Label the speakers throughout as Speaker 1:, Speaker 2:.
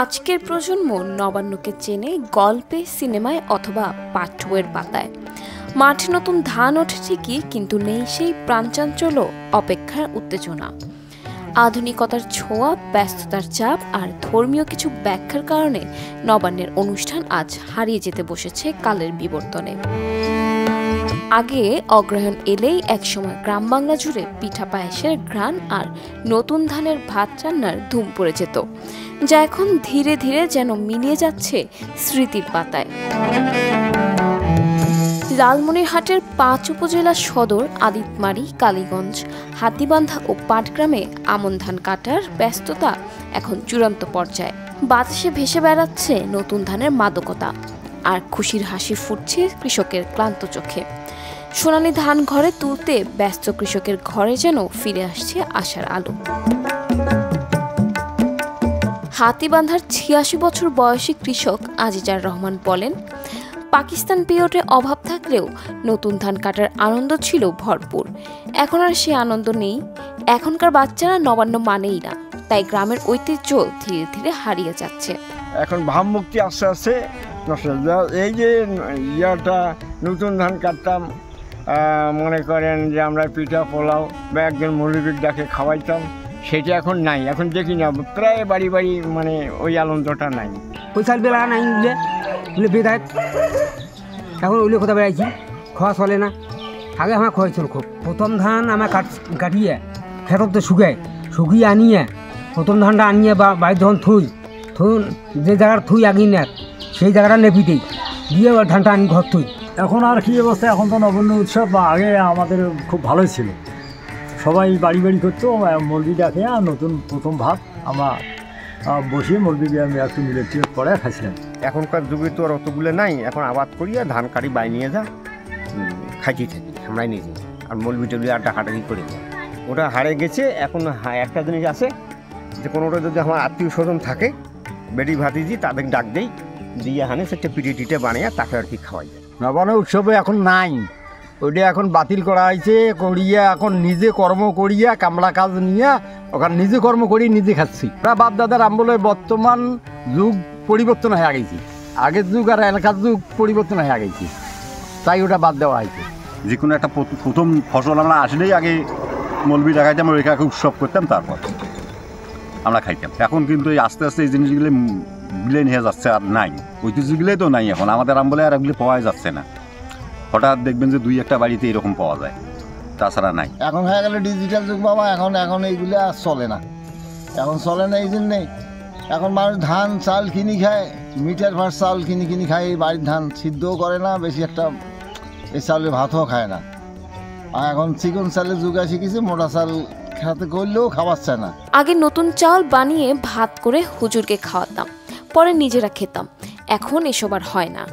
Speaker 1: আজকের প্রজন্ম নবান্নকে চেনে গল্পে, সিনেমায় অথবা পাঠ্যবইয়ের পাতায়। মাঠে নতুন ধান ওঠে ঠিকই, কিন্তু নেই সেই প্রাণচাঞ্চল্য, অপেক্ষার উত্তেজনা। আধুনিকতার ছোঁয়া, ব্যস্ততার চাপ আর ধর্মীয় কিছু ব্যাখ্যার কারণে নবান্নের অনুষ্ঠান আজ হারিয়ে যেতে বসেছে কালের বিবর্তনে। আগে অগ্রহায়ণ এলেই একসময় গ্রাম বাংলা জুড়ে পিঠা পায়েসের ঘ্রাণ আর নতুন ধানের ভাত রান্নার ধুম পড়ে যেত, যা এখন ধীরে ধীরে যেন মিলিয়ে যাচ্ছে স্মৃতির পাতায়। লালমনিরহাটের ৫ উপজেলা সদর আদিতমারি, কালীগঞ্জ, হাতিবান্ধা ও পাটগ্রামে আমন ধান কাটার ব্যস্ততা এখন চূড়ান্ত পর্যায়ে। বাতাসে ভেসে বেড়াচ্ছে নতুন ধানের মাদকতা, আর খুশির হাসি ফুটছে কৃষকের ক্লান্ত চোখে। সোনালী ধান ঘরে তুলতে ব্যস্ত কৃষকের ঘরে যেন ফিরে আসছে আশার আলো। হাতিবান্ধার ৮৬ বছর বয়সী কৃষক আজিজার রহমান বলেন, পাকিস্তান পিরিয়ডে অভাব থাকলেও নতুন ধান কাটার আনন্দ ছিল ভরপুর। এখন আর সে আনন্দ নেই। এখনকার বাচ্চারা নবান্ন মানেই না, তাই গ্রামের ঐতিহ্য ধীরে ধীরে হারিয়ে যাচ্ছে।
Speaker 2: এখন ভাবমুক্তি আস্তে আস্তে এই যে ইয়াটা নতুন ধান কাটতাম, মনে করেন যে আমরা পিঠা পোলাও বা একজন মৌলবীর ডাকে খাওয়াইতাম, সেটা এখন নাই। এখন দেখি না, প্রায় বাড়ি বাড়ি মানে ওই আনন্দটা নাই।
Speaker 3: পয়সার বেলা নাই বলে বেদায় এখন ওইলে কোথাও বেড়াইছি, খাওয়া চলে না। আগে আমার খাওয়াইছিল খুব। প্রথম ধান আমার কাটিয়ে খেততে শুকিয়ে আনিয়ে প্রথম ধানটা আনিয়ে বাড়ির যখন থুই যে জায়গার থুই আগিয়ে নেয় সেই জায়গাটা নেপিতেই দিয়ে ধানটা আনি ঘর থুই।
Speaker 4: এখন আর কী অবস্থা, এখন তো নবান্ন উৎসব আগে আমাদের খুব ভালোই ছিল। সবাই বাড়ি বাড়ি করতো, মুরগি ডাকে আর নতুন প্রথম ভাত আমরা বসিয়ে মুরগি আমি একটু মিলে পরে খাইছিলাম।
Speaker 2: এখনকার যুগে তো আর অতগুলো নাই। এখন আবাদ করিয়া ধান কাটি বাই নিয়ে যা খাইতে থাকি, আমরাই নিয়ে যাই। আর মৌলবি টলবি আর ডাকাটাকি করি না, ওটা হারিয়ে গেছে। এখন একটা জিনিস আছে যে কোনোটা যদি আমার আত্মীয় স্বজন থাকে, বেটি ভাতিজি, তাদের ডাক দেই, দিয়ে হানে সেটা পিঠে টিটে বানিয়ে তাকে আর কি খাওয়াই যায়।
Speaker 5: নবান্ন উৎসবে এখন নাই, ওইটা এখন বাতিল করা হয়েছে। করিয়া এখন নিজে কর্ম করিয়া কামলা কাজ নিয়ে ওখানে নিজে কর্ম করি নিজে খাচ্ছি। ওরা বাপ দাদার আমলে বর্তমান যুগ পরিবর্তন হয়ে গেছে, আগের যুগ আর এলাকার যুগ পরিবর্তন হয়ে গেছে, তাই ওটা বাদ দেওয়া হয়েছে।
Speaker 6: যে কোনো একটা প্রথম ফসল আমরা আসলেই আগে মৌলবি দেখাইতাম, ওইটাকে উৎসব করতাম, তারপর আমরা খাইতাম। এখন কিন্তু এই আস্তে আস্তে এই জিনিসগুলো বিলীন হয়ে যাচ্ছে, আর নাই। ঐতিহ্যগুলোই তো নাই এখন আমাদের আমলে, আর এগুলো পাওয়া যাচ্ছে না। হঠাৎ দেখবেন যে 2-1টা বাড়িতে এরকম পাওয়া যায়, তাছাড়া নাই।
Speaker 7: এখন হয়ে গেল ডিজিটাল যুগ বাবা, এখন এইগুলো আর চলে না। এখন চলে না এই জন্যেই এখন মানুষ ধান চাল কিনি খায়, মিটার ভার চাল কিনি খায়। এই বাড়ির ধান সিদ্ধও করে না, বেশি একটা এই চালের ভাতও খায় না। আর এখন চিকন চালের যুগ আসে কিছু, মোটা চাল খেতে করলেও খাওয়ার চায় না।
Speaker 1: আগে নতুন চাল বানিয়ে ভাত করে হুজুরকে খাওয়াতাম, পরে নিজেরা খেতাম। এখন এসব আর হয় না।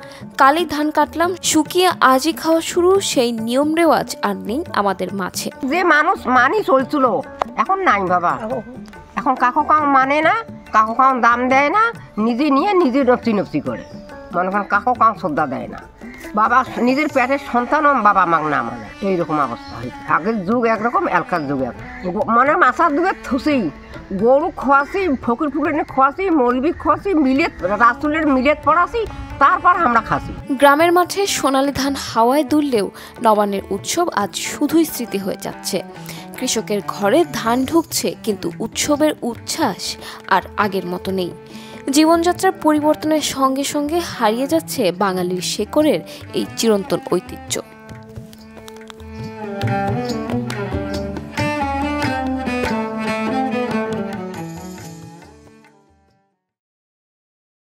Speaker 1: কালি ধান কাটলাম, শুকিয়ে আজই খাওয়া শুরু, সেই নিয়ম রেওয়াজ আর নেই আমাদের মাঝে।
Speaker 8: যে মানুষ মানি চলছিল এখন নাই বাবা। এখন কাকু কাউ মানে না, কাকু কাউ দাম দেয় না, নিজে নিয়ে নিজে নফসি করে। মনে করেন কাকু কাউ শ্রদ্ধা দেয় না। বাবা নিজের পেটের সন্তানও বাবা মাগ না মানে, এইরকম অবস্থা হয়েছে। আগের যুগ একরকম, এলকার যুগ এক। মানে মাছার যুগে থুসি গরু খোয়াছি, ফকির ফুকির খোয়াছি, মৌলবি খোয়াছি, মিলেট রাসুলের মিলেট পড়াছি, তারপর আমরা খাসি।
Speaker 1: গ্রামের মাঠে সোনালী ধান হাওয়ায় দুললেও নবান্নের উৎসব আজ শুধুই স্মৃতি হয়ে যাচ্ছে। কৃষকের ঘরে ধান ঢুকছে, কিন্তু উৎসবের উচ্ছ্বাস আর আগের মতো নেই। জীবনযাত্রার পরিবর্তনের সঙ্গে সঙ্গে হারিয়ে যাচ্ছে বাঙালির শেকড়ের এই চিরন্তন ঐতিহ্য।